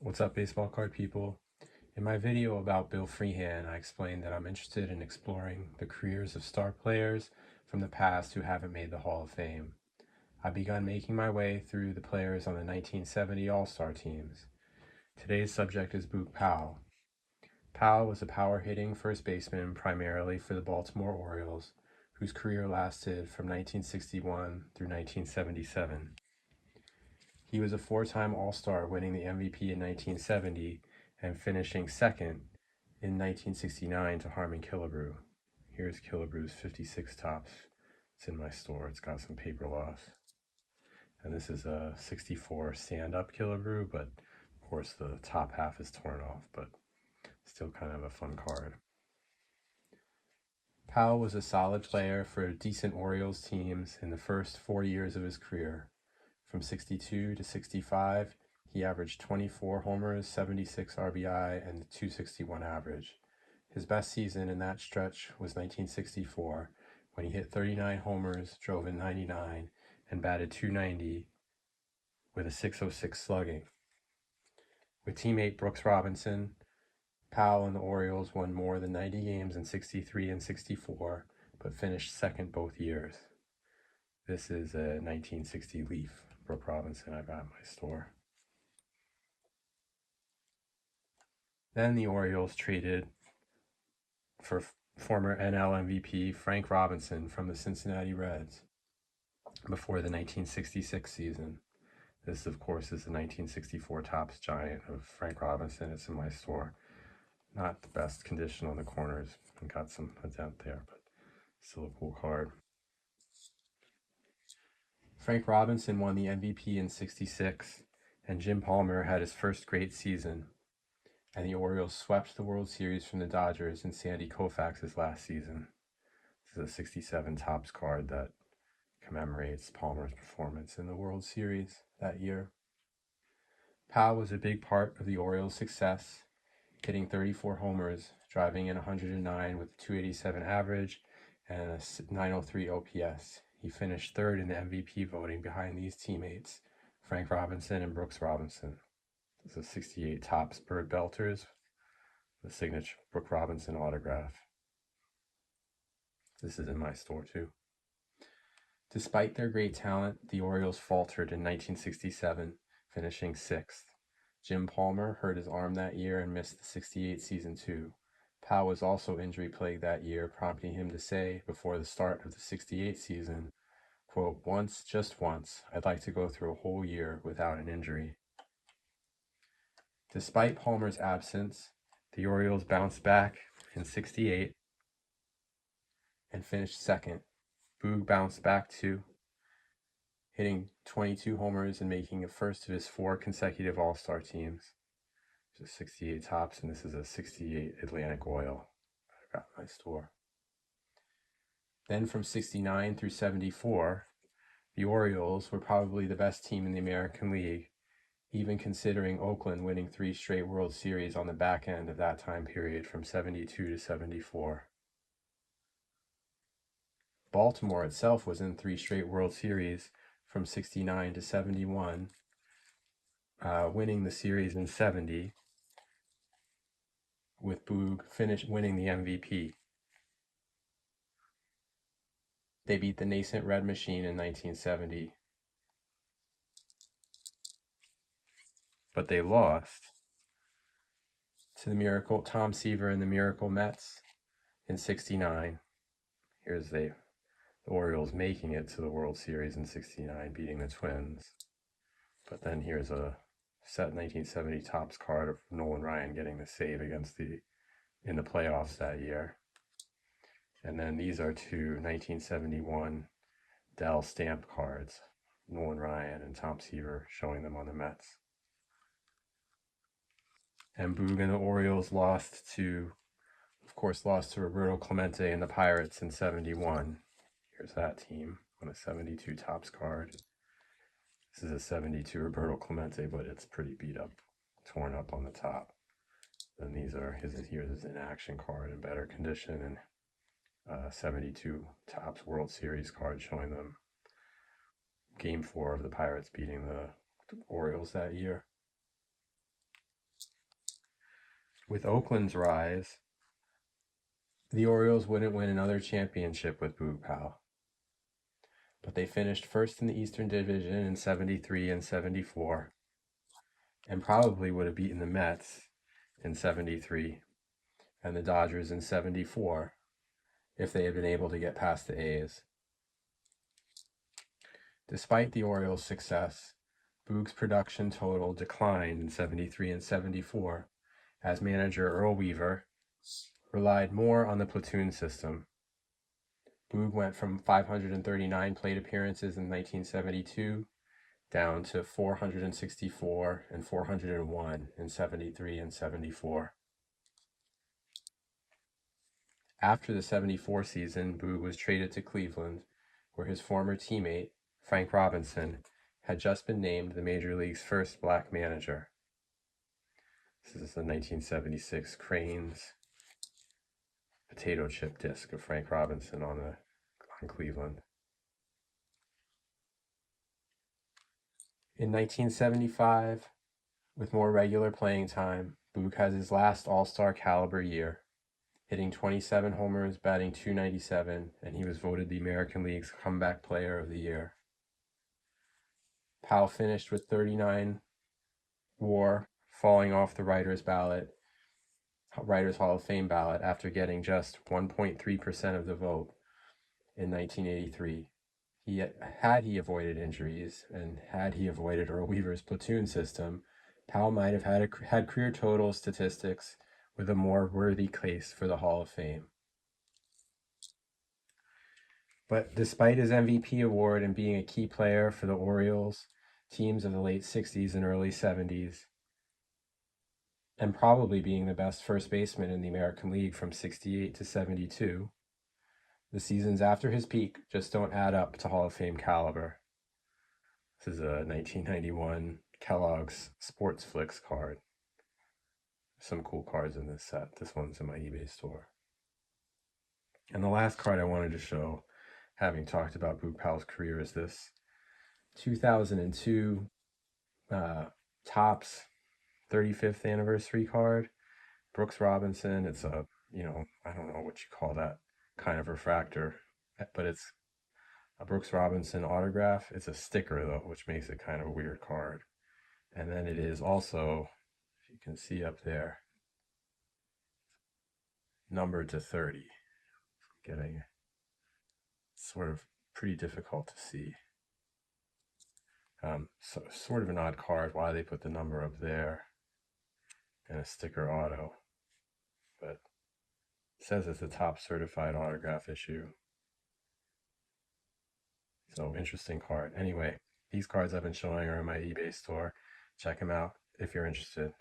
What's up, baseball card people? In my video about Bill Freehan, I explained that I'm interested in exploring the careers of star players from the past who haven't made the Hall of Fame. I've begun making my way through the players on the 1970 All-Star teams. Today's subject is Boog Powell. Powell was a power-hitting first baseman primarily for the Baltimore Orioles, whose career lasted from 1961 through 1977. He was a four-time All-Star, winning the MVP in 1970 and finishing second in 1969 to Harmon Killebrew. Here's Killebrew's 56 tops. It's in my store. It's got some paper loss. And this is a 64 stand-up Killebrew, but of course the top half is torn off, but still kind of a fun card. Powell was a solid player for decent Orioles teams in the first 4 years of his career. From 62 to 65, he averaged 24 homers, 76 RBI, and a .261 average. His best season in that stretch was 1964, when he hit 39 homers, drove in 99, and batted .290 with a .606 slugging. With teammate Brooks Robinson, Powell and the Orioles won more than 90 games in 63 and 64, but finished second both years. This is a 1960 Leaf. Brooks Robinson I got in my store. Then the Orioles traded for former NL MVP Frank Robinson from the Cincinnati Reds before the 1966 season. This, of course, is the 1964 Topps Giant of Frank Robinson. It's in my store. Not the best condition on the corners. Got some dent there, but still a cool card. Frank Robinson won the MVP in '66, and Jim Palmer had his first great season, and the Orioles swept the World Series from the Dodgers in Sandy Koufax's last season. This is a 67 Topps card that commemorates Palmer's performance in the World Series that year. Powell was a big part of the Orioles' success, hitting 34 homers, driving in 109 with a .287 average and a .903 OPS. He finished third in the MVP voting behind these teammates, Frank Robinson and Brooks Robinson. This is 68 Topps Bird Belters, the signature Brooks Robinson autograph. This is in my store too. Despite their great talent, the Orioles faltered in 1967, finishing sixth. Jim Palmer hurt his arm that year and missed the '68 season too. Powell was also injury-plagued that year, prompting him to say before the start of the '68 season, quote, "Once, just once, I'd like to go through a whole year without an injury." Despite Palmer's absence, the Orioles bounced back in '68 and finished second. Boog bounced back too, hitting 22 homers and making the first of his 4 consecutive All-Star teams. This is 68 Topps, and this is a 68 Atlantic Oil I got in my store. Then from 69 through 74, the Orioles were probably the best team in the American League, even considering Oakland winning 3 straight World Series on the back end of that time period from 72 to 74. Baltimore itself was in 3 straight World Series from 69 to 71, winning the series in 70, with Boog winning the MVP. They beat the nascent Red Machine in 1970, but they lost to the Tom Seaver and the Miracle Mets in '69. Here's the Orioles making it to the World Series in '69, beating the Twins. But then here's a set 1970 Topps card of Nolan Ryan getting the save against in the playoffs that year. And then these are 2 1971 Dell stamp cards, Nolan Ryan and Tom Seaver, showing them on the Mets. And Boog and the Orioles lost to Roberto Clemente and the Pirates in '71. Here's that team on a 72 Topps card. This is a 72 Roberto Clemente, but it's pretty beat up, torn up on the top. Then here's his in-action card in better condition, and 72 Topps World Series card showing them Game 4 of the Pirates beating the Orioles that year. With Oakland's rise, the Orioles wouldn't win another championship with Boog Powell, but they finished first in the Eastern Division in 73 and 74, and probably would have beaten the Mets in 73 and the Dodgers in 74 if they had been able to get past the A's. Despite the Orioles' success, Boog's production total declined in 73 and 74 as manager Earl Weaver relied more on the platoon system. Boog went from 539 plate appearances in 1972 down to 464 and 401 in 73 and 74. After the 74 season, Boog was traded to Cleveland, where his former teammate, Frank Robinson, had just been named the Major League's first black manager. This is the 1976 Cranes potato chip disc of Frank Robinson on Cleveland. In 1975, with more regular playing time, Boog has his last All-Star caliber year, hitting 27 homers, batting .297, and he was voted the American League's Comeback Player of the Year. Powell finished with 39 WAR, falling off the Writers' Hall of Fame ballot after getting just 1.3% of the vote in 1983. Had he avoided injuries and had he avoided Earl Weaver's platoon system, Powell might have had career total statistics with a more worthy case for the Hall of Fame. But despite his MVP award and being a key player for the Orioles teams of the late 60s and early 70s, and probably being the best first baseman in the American League from 68 to 72, the seasons after his peak just don't add up to Hall of Fame caliber. This is a 1991 Kellogg's Sports Flicks card. Some cool cards in this set. This one's in my eBay store. And the last card I wanted to show, having talked about Boog Powell's career, is this 2002 Topps 35th anniversary card. Brooks Robinson. It's a, I don't know what you call that kind of refractor, but it's a Brooks Robinson autograph. It's a sticker though, which makes it kind of a weird card. And then it is also, if you can see up there, numbered to 30. Getting sort of pretty difficult to see. So sort of an odd card why they put the number up there and a sticker auto, but it says it's a top certified autograph issue. So interesting card. Anyway, these cards I've been showing are in my eBay store. Check them out if you're interested.